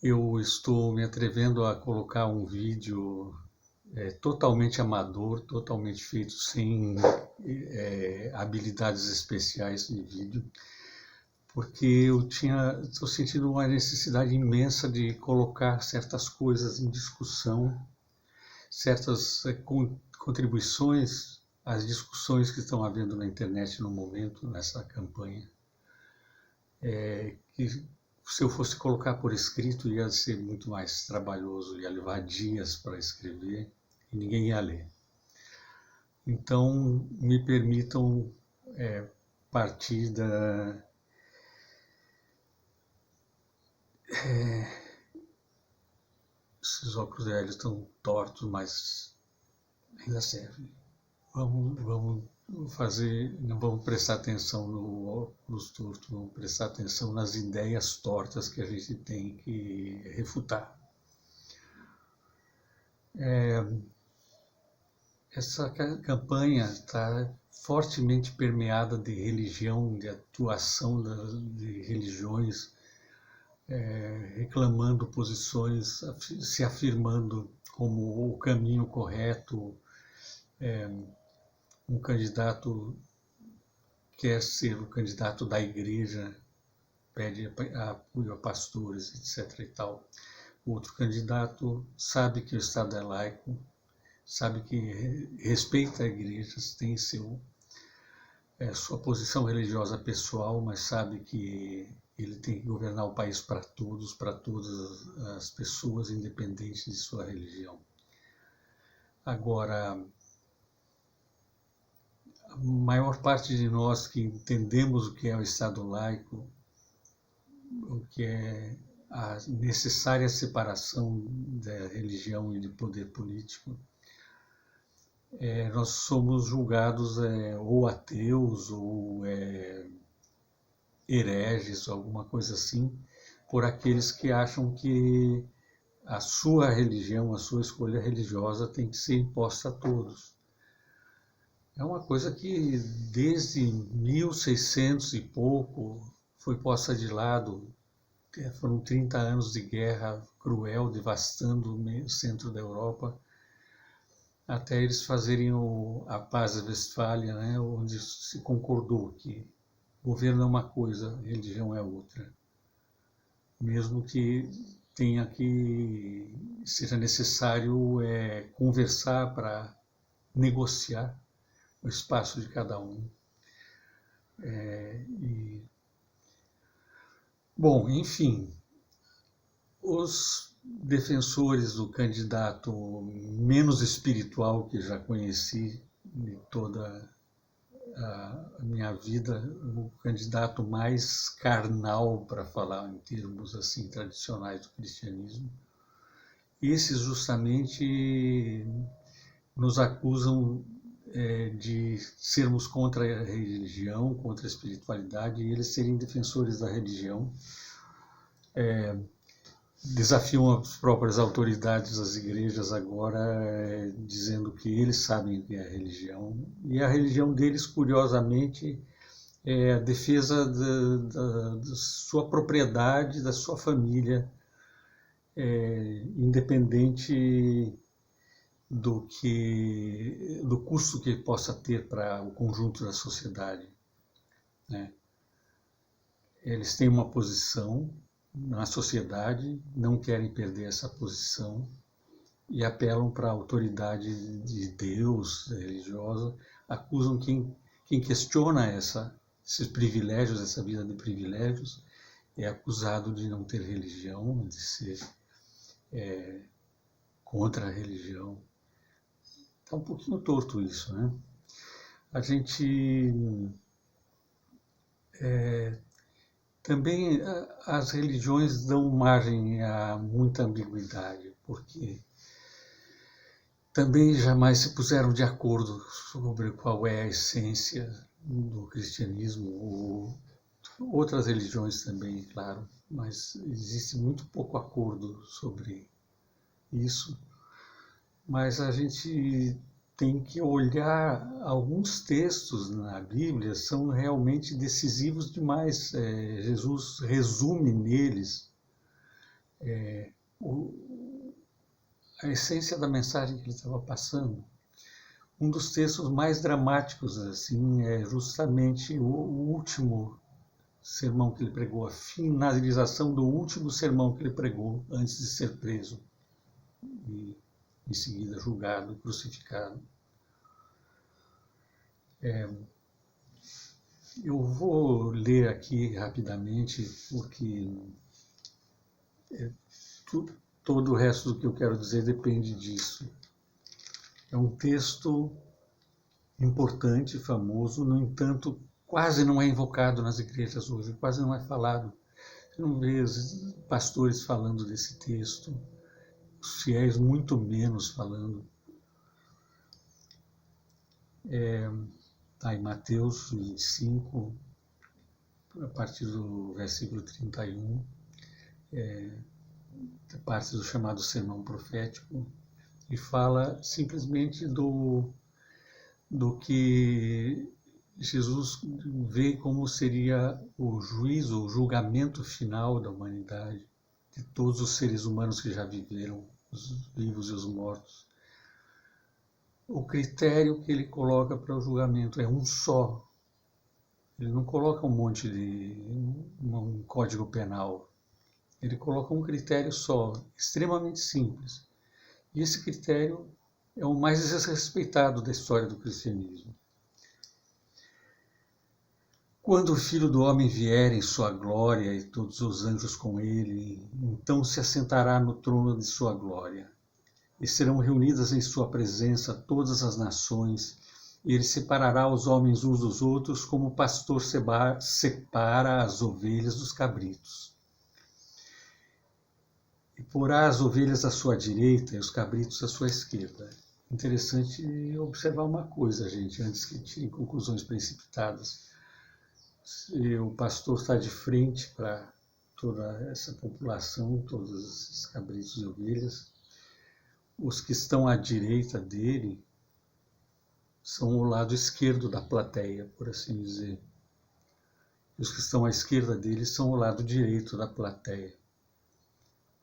Eu estou me atrevendo a colocar um vídeo totalmente amador, totalmente feito sem habilidades especiais de vídeo, porque estou sentindo uma necessidade imensa de colocar certas coisas em discussão, certas contribuições às discussões que estão havendo na internet no momento, nessa campanha, que se eu fosse colocar por escrito ia ser muito mais trabalhoso, ia levar dias para escrever e ninguém ia ler. Então, me permitam partir da... Esses óculos velhos estão tortos, mas ainda servem. Vamos fazer, não vamos prestar atenção no óculos torto, vamos prestar atenção nas ideias tortas que a gente tem que refutar. Essa campanha está fortemente permeada de religião, de atuação de religiões, reclamando posições, se afirmando como o caminho correto. Um candidato quer ser o candidato da igreja, pede apoio a pastores, etc. e tal. O outro candidato sabe que o Estado é laico, sabe que respeita a igreja, tem sua posição religiosa pessoal, mas sabe que ele tem que governar o país para todas as pessoas, independente de sua religião. Agora, a maior parte de nós que entendemos o que é o Estado laico, o que é a necessária separação da religião e do poder político, nós somos julgados ou ateus ou hereges, alguma coisa assim, por aqueles que acham que a sua religião, a sua escolha religiosa tem que ser imposta a todos. É uma coisa que desde 1600 e pouco foi posta de lado. Foram 30 anos de guerra cruel, devastando o centro da Europa, até eles fazerem a Paz de Westfália, né, onde se concordou que governo é uma coisa, religião é outra. Mesmo que seja necessário conversar para negociar o espaço de cada um. Bom, enfim, os defensores do candidato menos espiritual que já conheci de toda a minha vida, o candidato mais carnal, para falar em termos assim tradicionais do cristianismo, esses justamente nos acusam de sermos contra a religião, contra a espiritualidade, e eles serem defensores da religião. Desafiam as próprias autoridades das igrejas agora, dizendo que eles sabem o que é a religião. E a religião deles, curiosamente, é a defesa da sua propriedade, da sua família, independente do custo que possa ter para o conjunto da sociedade, né? Eles têm uma posição na sociedade, não querem perder essa posição e apelam para a autoridade de Deus religiosa, acusam quem questiona esses privilégios, essa vida de privilégios, é acusado de não ter religião, de ser contra a religião. Está um pouquinho torto isso, né? A gente também as religiões dão margem a muita ambiguidade, porque também jamais se puseram de acordo sobre qual é a essência do cristianismo, ou outras religiões também, claro, mas existe muito pouco acordo sobre isso. Mas a gente tem que olhar, alguns textos na Bíblia são realmente decisivos demais. Jesus resume neles a essência da mensagem que ele estava passando. Um dos textos mais dramáticos assim é justamente o último sermão que ele pregou, a finalização do último sermão que ele pregou antes de ser preso e em seguida julgado, crucificado. Eu vou ler aqui rapidamente, porque todo o resto do que eu quero dizer depende disso. É um texto importante, famoso, no entanto, quase não é invocado nas igrejas hoje, quase não é falado. Eu não vejo pastores falando desse texto, os fiéis muito menos falando. Está em Mateus 25, a partir do versículo 31, parte do chamado sermão profético, e fala simplesmente do que Jesus vê como seria o juízo, o julgamento final da humanidade, de todos os seres humanos que já viveram, os vivos e os mortos. O critério que ele coloca para o julgamento é um só. Ele não coloca um monte de um código penal. Ele coloca um critério só, extremamente simples. E esse critério é o mais desrespeitado da história do cristianismo. Quando o Filho do Homem vier em sua glória e todos os anjos com ele, então se assentará no trono de sua glória. E serão reunidas em sua presença todas as nações, e ele separará os homens uns dos outros, como o pastor separa as ovelhas dos cabritos. E porá as ovelhas à sua direita e os cabritos à sua esquerda. Interessante observar uma coisa, gente, antes que tirem conclusões precipitadas. Se o pastor está de frente para toda essa população, todos esses cabritos e ovelhas, os que estão à direita dele são o lado esquerdo da plateia, por assim dizer. E os que estão à esquerda dele são o lado direito da plateia.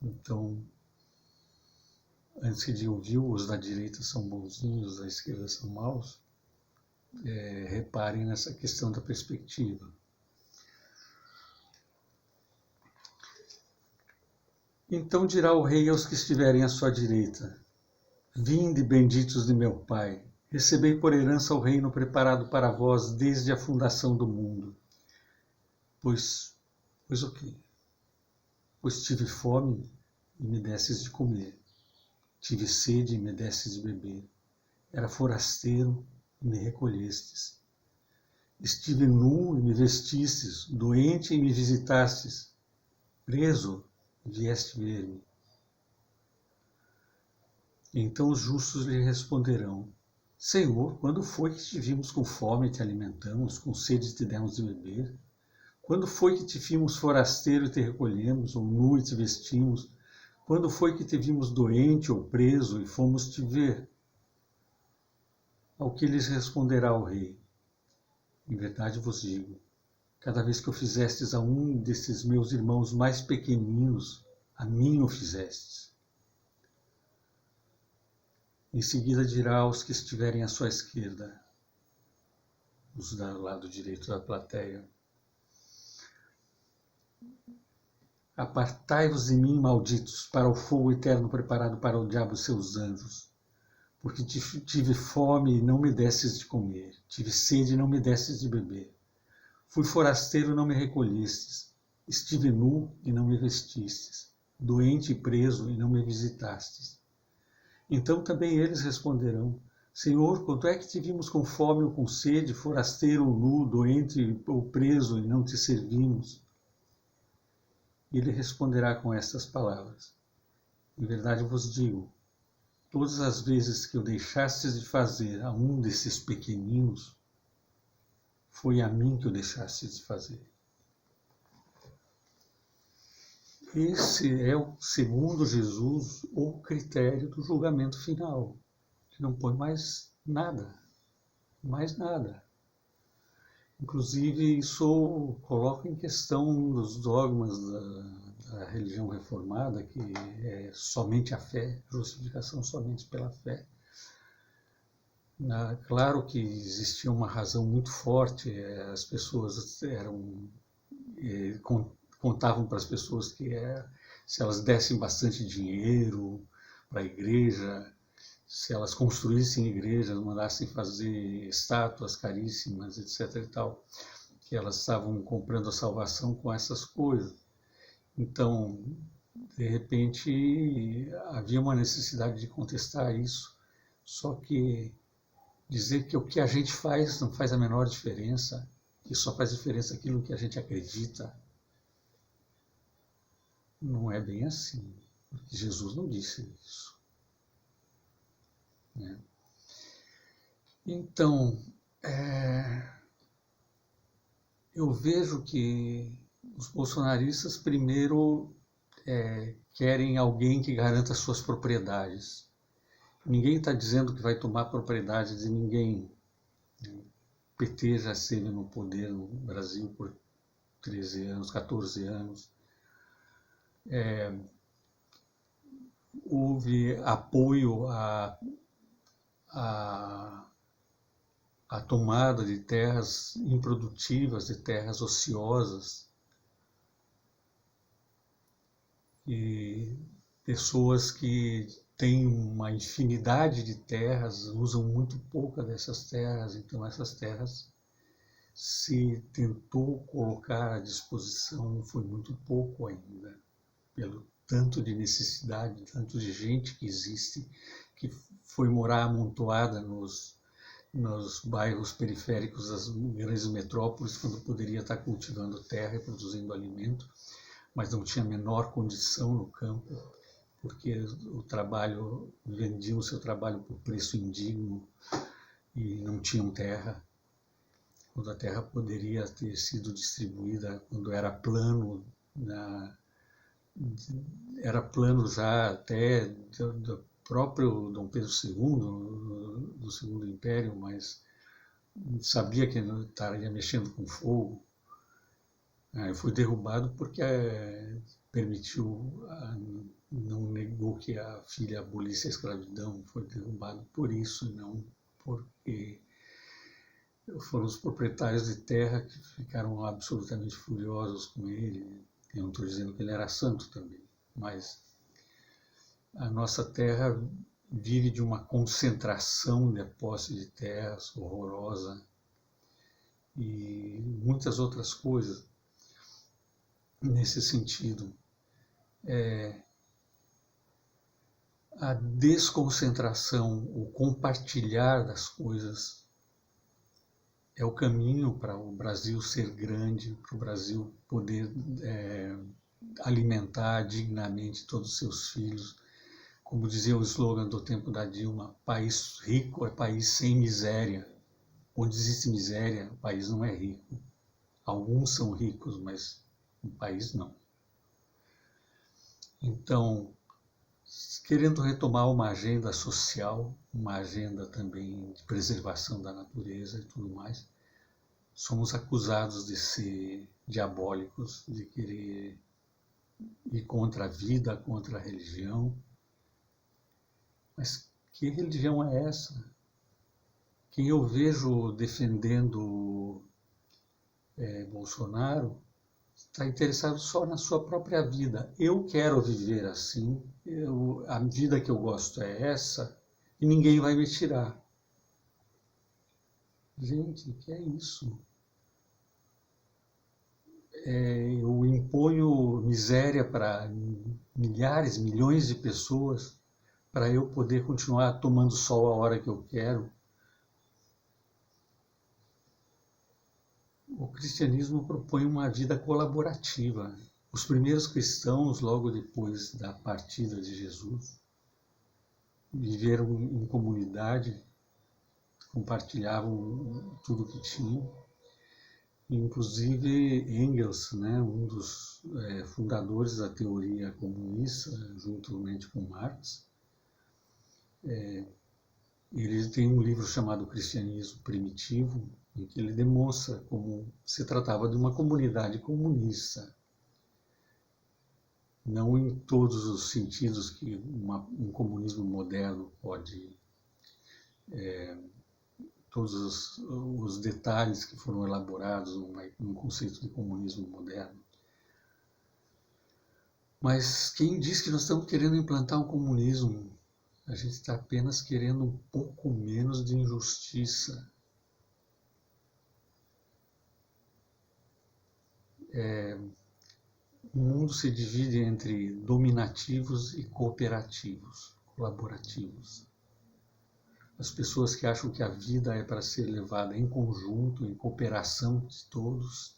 Então, antes que digam, viu, os da direita são bonzinhos, os da esquerda são maus, reparem nessa questão da perspectiva. Então dirá o rei aos que estiverem à sua direita: vinde, benditos de meu Pai, recebei por herança o reino preparado para vós desde a fundação do mundo. Pois o quê? Pois tive fome e me desses de comer, tive sede e me desses de beber, era forasteiro e me recolhestes, estive nu e me vestistes, doente e me visitastes, preso e vieste ver-me. Então os justos lhe responderão: Senhor, quando foi que te vimos com fome e te alimentamos, com sede e te demos de beber? Quando foi que te vimos forasteiro e te recolhemos, ou nu e te vestimos? Quando foi que te vimos doente ou preso e fomos te ver? Ao que lhes responderá o rei: em verdade vos digo, cada vez que o fizestes a um desses meus irmãos mais pequeninos, a mim o fizestes. Em seguida dirá aos que estiverem à sua esquerda, os do lado direito da plateia: apartai-vos de mim, malditos, para o fogo eterno preparado para o diabo e seus anjos. Porque tive fome e não me desses de comer, tive sede e não me desses de beber. Fui forasteiro e não me recolhestes, estive nu e não me vestistes, doente e preso e não me visitastes. Então também eles responderão: Senhor, quando é que te vimos com fome ou com sede, forasteiro ou nu, doente ou preso e não te servimos? E ele responderá com estas palavras: em verdade vos digo, todas as vezes que o deixastes de fazer a um desses pequeninos, foi a mim que o deixastes de fazer. Esse é, segundo Jesus, o critério do julgamento final, que não põe mais nada. Inclusive, isso coloca em questão os dogmas da religião reformada, que é somente a fé, justificação somente pela fé. Claro que existia uma razão muito forte, as pessoas contavam para as pessoas que se elas dessem bastante dinheiro para a igreja, se elas construíssem igrejas, mandassem fazer estátuas caríssimas, etc. e tal, que elas estavam comprando a salvação com essas coisas. Então, de repente, havia uma necessidade de contestar isso, só que dizer que o que a gente faz não faz a menor diferença, que só faz diferença aquilo que a gente acredita, não é bem assim, porque Jesus não disse isso. Né? Então, eu vejo que os bolsonaristas primeiro querem alguém que garanta suas propriedades. Ninguém está dizendo que vai tomar propriedade de ninguém. O PT já esteve no poder no Brasil por 13 anos, 14 anos. Houve apoio à tomada de terras improdutivas, de terras ociosas. E pessoas que têm uma infinidade de terras usam muito pouca dessas terras, então essas terras se tentou colocar à disposição, foi muito pouco ainda, pelo tanto de necessidade, tanto de gente que existe, que foi morar amontoada nos bairros periféricos das grandes metrópoles, quando poderia estar cultivando terra e produzindo alimento, mas não tinha a menor condição no campo, porque vendiam o seu trabalho por preço indigno e não tinham terra, quando a terra poderia ter sido distribuída, quando era plano, era plano já até do próprio Dom Pedro II, do Segundo Império, mas sabia que não estaria mexendo com fogo. Foi derrubado porque não negou que a filha abolisse a escravidão, foi derrubado por isso, não porque foram os proprietários de terra que ficaram absolutamente furiosos com ele. Eu não estou dizendo que ele era santo também, mas a nossa terra vive de uma concentração de posse de terras horrorosa e muitas outras coisas. Nesse sentido, a desconcentração, o compartilhar das coisas é o caminho para o Brasil ser grande, para o Brasil poder alimentar dignamente todos os seus filhos. Como dizia o slogan do tempo da Dilma, país rico é país sem miséria. Onde existe miséria, o país não é rico. Alguns são ricos, mas o país não. Então, querendo retomar uma agenda social, uma agenda também de preservação da natureza e tudo mais, somos acusados de ser diabólicos, de querer ir contra a vida, contra a religião. Mas que religião é essa? Quem eu vejo defendendo Bolsonaro está interessado só na sua própria vida. Eu quero viver assim, a vida que eu gosto é essa, e ninguém vai me tirar. Gente, o que é isso? Eu imponho miséria para milhares, milhões de pessoas para eu poder continuar tomando sol a hora que eu quero. O cristianismo propõe uma vida colaborativa. Os primeiros cristãos, logo depois da partida de Jesus, viveram em comunidade, compartilhavam tudo que tinham. Inclusive Engels, né, um dos fundadores da comunista, juntamente com Marx, ele tem um livro chamado Cristianismo Primitivo, em que ele demonstra como se tratava de uma comunidade comunista. não em todos os sentidos que um comunismo moderno pode, todos os detalhes que foram elaborados num conceito de comunismo moderno. Mas quem diz que nós estamos querendo implantar um comunismo? A gente está apenas querendo um pouco menos de injustiça. O mundo se divide entre dominativos e cooperativos, colaborativos. As pessoas que acham que a vida é para ser levada em conjunto, em cooperação de todos,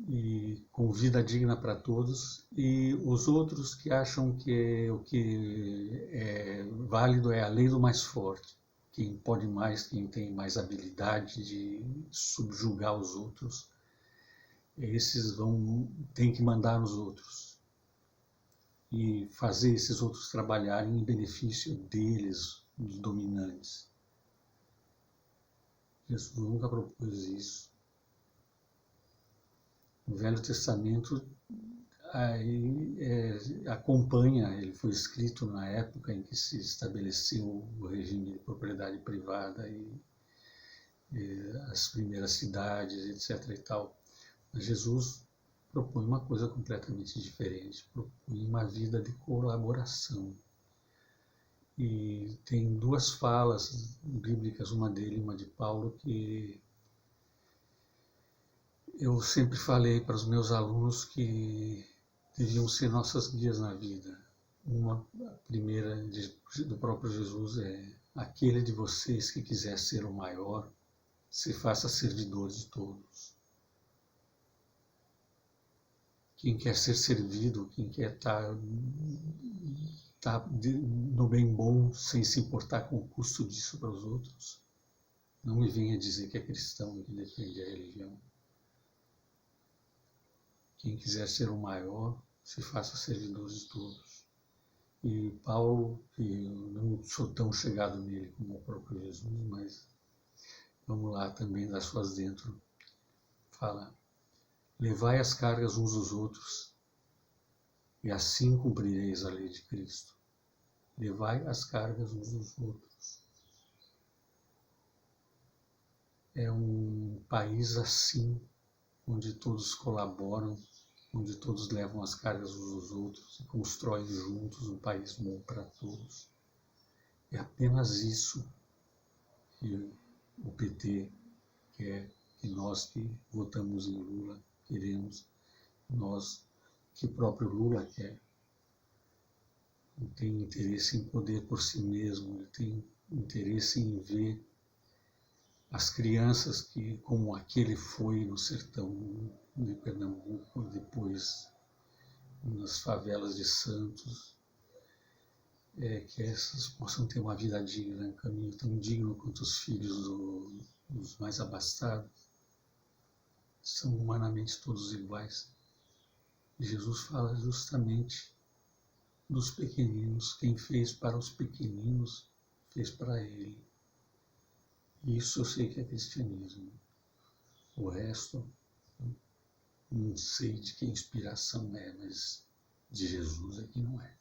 e com vida digna para todos, e os outros que acham que o que é válido é a lei do mais forte. Quem pode mais, quem tem mais habilidade de subjugar os outros, esses têm que mandar nos outros e fazer esses outros trabalharem em benefício deles, dos dominantes. Jesus nunca propôs isso. O Velho Testamento acompanha, ele foi escrito na época em que se estabeleceu o regime de propriedade privada e as primeiras cidades, etc. e tal. Mas Jesus propõe uma coisa completamente diferente, propõe uma vida de colaboração. E tem duas falas bíblicas, uma dele e uma de Paulo, que eu sempre falei para os meus alunos que deviam ser nossas guias na vida. A primeira do próprio Jesus é: aquele de vocês que quiser ser o maior, se faça servidor de todos. Quem quer ser servido, quem quer estar no bem bom, sem se importar com o custo disso para os outros, não me venha dizer que é cristão e que defende a religião. Quem quiser ser o maior, se faça servidor de todos. E Paulo, que eu não sou tão chegado nele como o próprio Jesus, mas vamos lá também das suas dentro, fala: levai as cargas uns dos outros, e assim cumprireis a lei de Cristo. Levai as cargas uns dos outros. É um país assim, onde todos colaboram, onde todos levam as cargas uns dos outros e constroem juntos um país bom para todos. É apenas isso que o PT quer, que nós que votamos em Lula queremos, nós que o próprio Lula quer. Não tem interesse em poder por si mesmo, ele tem interesse em ver as crianças que, como aquele foi no sertão de Pernambuco, depois nas favelas de Santos, que essas possam ter uma vida digna, um caminho tão digno quanto os filhos dos mais abastados. São humanamente todos iguais. E Jesus fala justamente dos pequeninos. Quem fez para os pequeninos, fez para ele. E isso eu sei que é cristianismo. O resto, não sei de que inspiração é, mas de Jesus é que não é.